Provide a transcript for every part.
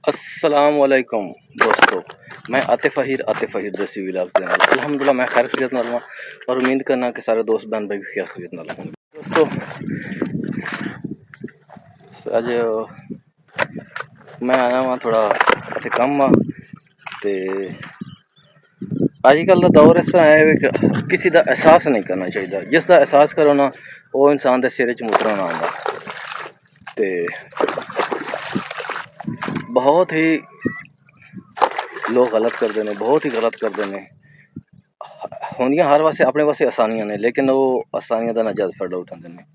अस्सलाम वालेकुम दोस्तों, मैं आतिफ अहीर देसी व्लॉग के नाल अल्हम्दुलिल्लाह मैं खैर खैरियत नाल और उम्मीद करना कि सारे दोस्त बहन भाई भी खैर खैरियत नाल होंगे। दोस्तों अज मैं आया वहाँ थोड़ा इत्थे कम आ ते अजकल का दौर इस तरह है कि किसी का एहसास नहीं करना चाहिए, जिसका एहसास करो ना वो इंसान के सिर च मूत्तर ना आंदा। ते बहुत ही लोग गलत करते हैं, बहुत ही गलत करते हैं। होंदियां हर वास्ते अपने वास्ते आसानियां ने, लेकिन वो आसानियां का नाजायज फायदा उठाते हैं।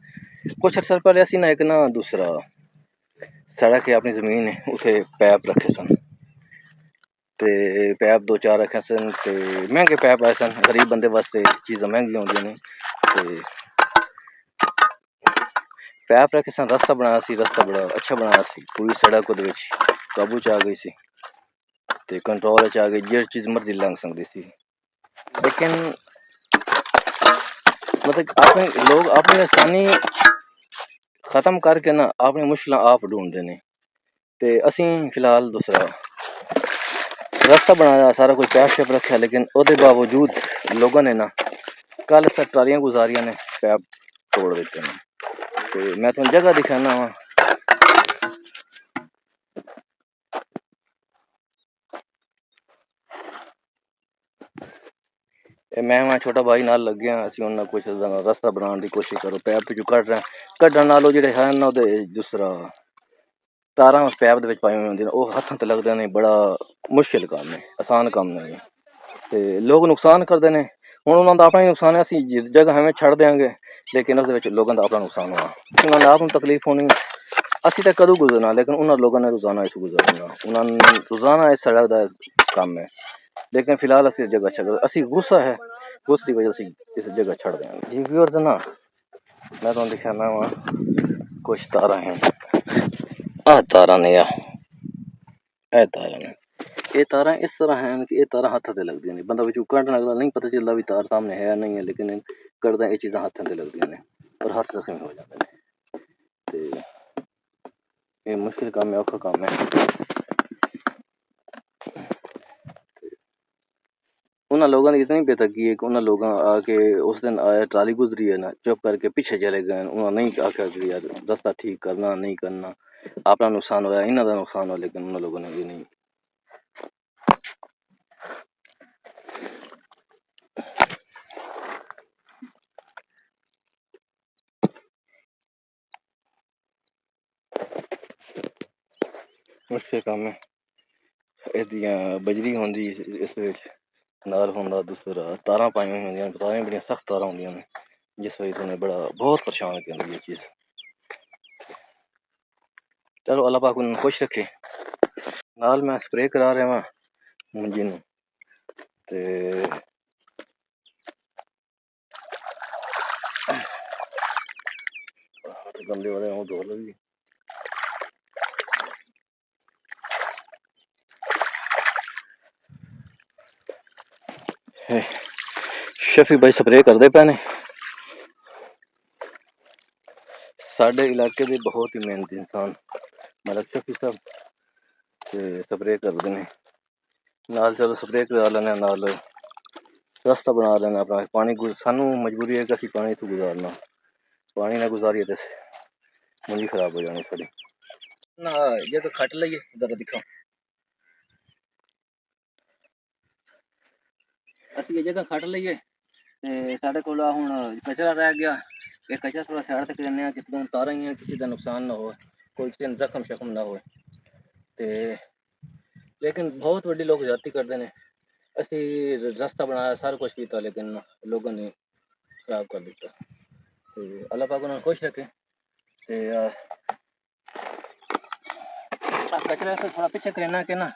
कुछ अर्सा पहले असी ना एक ना दूसरा सड़क है अपनी जमीन है उसे पैप रखे सन ते पैप दो चार रखे सन ते महंगे पैप आए सन, गरीब बंदे वास्ते चीज़ां महंगियां होंदियां ने ते पैप रखे सन। रास्ता बनाया सी, रास्ता बड़ा अच्छा बनाया सी, पूरी सड़क उहदे विच काबू च आ गई सी ते कंट्रोल च आ गई, जेहड़ी चीज़ मर्जी लंघ सकदी सी। लेकिन मतलब अपने लोग अपनी आसानी खत्म करके ना अपनी मुश्किल आप ढूंढते हैं ते असी फिलहाल दूसरा रास्ता बनाया, सारा कुछ पैप शैप रखा, लेकिन उसके बावजूद लोगों ने ना कल ट्रालियां गुजारियां ने पैप तोड़ देते हैं। तो मैं तुम जगह दिखाना वा, मैं वहाँ छोटा भाई नाल लग गया, असं उन्हें कुछ रास्ता बनाने की कोशिश करो, पैप चो कढ़ रहे कढ़न नालों जो है ना दूसरा तारा उस पैप के पाई हुई होंगी वो हथों ते लगते हैं, बड़ा मुश्किल काम है, आसान काम नहीं है। तो लोग नुकसान करते हैं, हूँ उन्होंने अपना ही नुकसान है, असी जगह हमें छड़ देंगे लेकिन उस लोगों का अपना नुकसान होना, उन्होंने आप तकलीफ होनी, असी तो कदों गुजरना, लेकिन उन्होंने लोगों ने रोजाना इस गुजरना, उन्होंने रोजाना इस सड़क का काम है। लेकिन फिलहाल असी जगह छड़ असी गुस्सा है, गुस्से की वजह से इस जगह छड़ देंगे जी। व्यूअर्स ना मैं तुम दिखाना वहाँ कुछ तारा हैं, आ तारा ने ए तारा ने, ये तारा इस तरह हैं कि ये तारा हाथों से लगती हैं, बंदा बिचू कढ़ लगता नहीं पता चलता भी तार सामने है या नहीं है, लेकिन करदा ये चीज़ां हाथों से लगती हैं और हाथ जख्मी हो जाते हैं। तो ये मुश्किल काम है, औखा काम है। उन्होंने लोगों ने इतनी बेतकी है कि उन्होंने लोग आके उस दिन आया ट्राली गुजरी है ना चुप करके पीछे चले गए, उन्होंने नहीं आख्या कि यार रास्ता ठीक करना नहीं करना, अपना नुकसान होया इन्हों का नुकसान हो, लेकिन उन्होंने लोगों ने ये नहीं। मुश्किल काम है, इसदियां बजरी होंदी इस नाल होंदा, दूसरा तारां पाई हुई होंदियां, तारां बड़ियां सख्त तारां होंदियां ने, जिस वजह से उन्हें बड़ा बहुत परेशान करती ये चीज़। चलो अल्लाह पाक उन्हें खुश रखे। नाल मैं स्प्रे करा रहा वहाँ मुंजी नूं ते गंदे वाले वो धो लगी। शफी भाई स्प्रे करते पे ने, साढ़े इलाके के बहुत ही मेहनती इंसान मतलब शफी साहब स्प्रे करते हैं नाल। चलो स्प्रे करा लेने, नाल रास्ता बना लेना अपना, पानी सानू मजबूरी है कि असी पानी इतों गुजारना, पानी ना गुजारिए तो मुंजी खराब हो जानी साड़ी ना। ये तो खट लीए जरा दिखा, असी ये जगह खट लीए साढ़े को हुण कचरा रह गया, ये कचरा थोड़ा साइड तक लेने कि तारा ही किसी का नुकसान ना हो, कोई किसी जख्म शख्म ना हो। ते लेकिन बहुत वड्डी लोग ज्यादती करते हैं, असी रास्ता बनाया सारा कुछ किया लेकिन लोगों ने खराब कर दिता। तो अल्लाह पाक उन्हें खुश रखे। ते कचरा से थोड़ा पीछे करना के ना,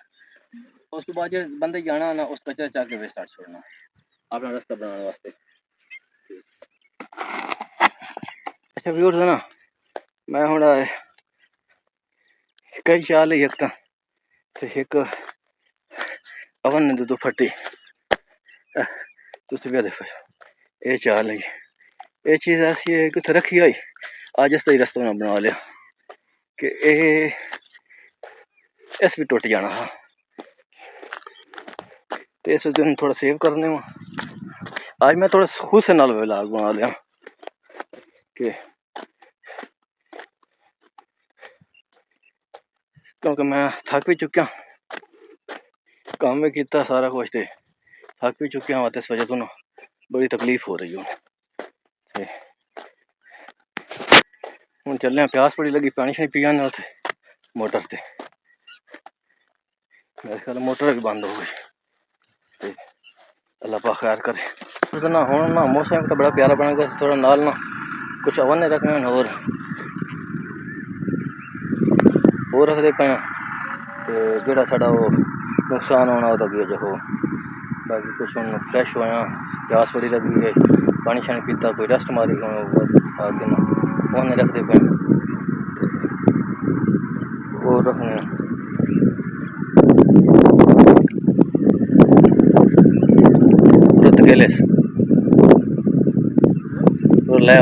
उसके बाद जो बंदे जाना ना उस कचरा चाह के वेस्ट छोड़ना अपना रास्ता बनाने वास्ते। अच्छा व्यूअर्स है ना, मैं हुण कई चाल एक तो एक अवन ने दो फटी, तुम भी देखो ये चाल है, ये चीज़ ऐसी है कि रखी आई अज इस रास्ता बना लिया कि इस भी टुट जाना हा। तो इस दिन थोड़ा सेव करने वा। आज मैं थोड़ा खुद से नाल व्लॉग बना लिया कि क्योंकि मैं थक भी चुक्या, काम भी किया सारा कुछ, तो थक भी चुक्या वा। इस वजह तो ना बड़ी तकलीफ हो रही है। हूँ चलने प्यास बड़ी लगी, पानी शानी पी आने उथे मोटर से। मेरे ख्याल मोटर भी बंद हो गई। अल्लाह पाक खैर करे। तो ना हूँ ना मौसम तो बड़ा प्यारा बन गया, थोड़ा नाल ना कुछ अवन रखने होर रखते पे। तो जोड़ा साड़ा वो नुकसान होना वो अगे जो हो। बाकी कुछ हम फ्रैश होया, प्यास बड़ी लगी है, पानी शानी पीता, कोई रेस्ट मारी आगे ना उन्हें रखते पे और रखने गेले और ले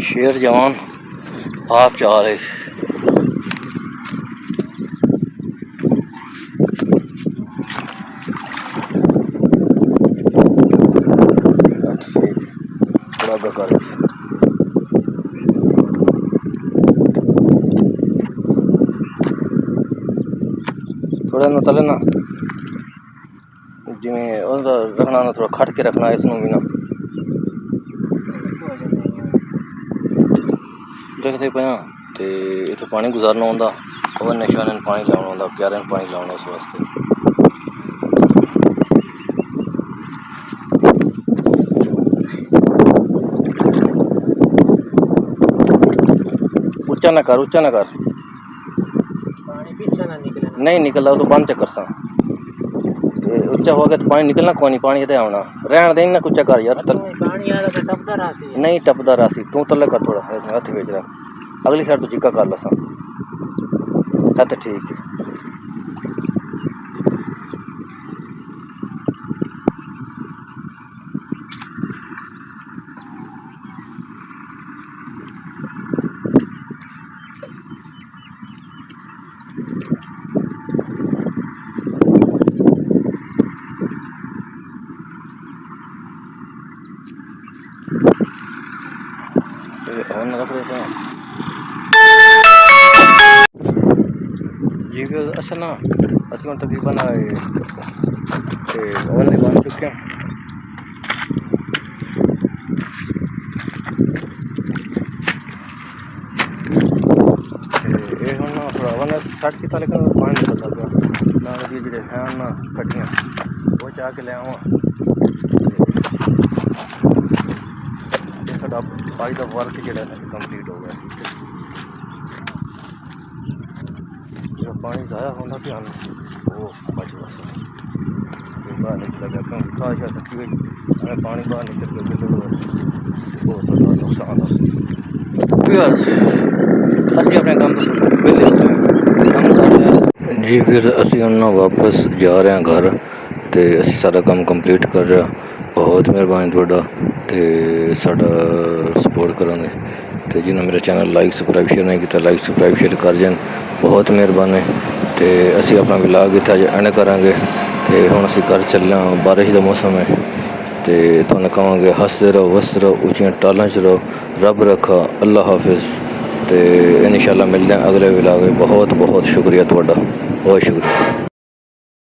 शेर जवान आप चाह रहे। थोड़ा ना तले ना जिमें रखना ना थोड़ा खट के रखना इसनों भी ना देखते पे। तो इतने पानी गुजारना होंदा, ओवन शाने पानी लाना होंदा, क्यारे पानी लाना उस वास्ते। ऊंचा ना कर, ऊंचा ना कर, पानी पीछे ना निकले। नहीं निकलता तो बंद चक्कर सा। ऊंचा हो गया तो पानी निकलना कोई नहीं, पानी इतने आना रहन दे ना ऊंचा कर यार। पानी आ रहा टपदा रासी नहीं टपदा रासी, तू तले कर थोड़ा हथ बेच रहा, अगली साइड तो चिक्का कर लसा है तो ठीक है। रख देते हैं जी। असल ना असल तकरीबन ओवन बन चुके हैं। ये हम ना थोड़ा ओवन स्टार्ट किया, लेकिन पानी निकलता गया ना जो है ना कटियाँ वो चाह के ले आवा। आज का वर्क जो कंप्लीट हो गया। जो पानी ज़्यादा होना ध्यान वो बच बाहर निकल गया, क्योंकि खास जा सकती हुई हमें पानी बाहर निकल के बहुत ज़्यादा नुकसान हो। असी अपने काम जी फिर असी उन्होंने वापस जा रहे हैं घर, तो असी सारा काम कंप्लीट कर रहे हैं। बहुत मेहरबानी थोड़ा तो साडा सपोर्ट करने, तो जिन्होंने मेरा चैनल लाइक सबसक्राइब शेयर नहीं किया लाइक सबसक्राइब शेयर कर जाए, बहुत मेहरबानी। तो असी अपना व्लॉग इतना एंड करांगे। तो हुण असी घर चले, बारिश का मौसम है, तो तुहानूं कहांगे हसदे रहो वसदे रहो, ऊंचियां टालां च रहो, रब रखा, अल्लाह हाफिज़। तो इंशाअल्लाह मिलते हैं अगले व्लॉग। बहुत बहुत शुक्रिया तुहाडा, बहुत शुक्रिया।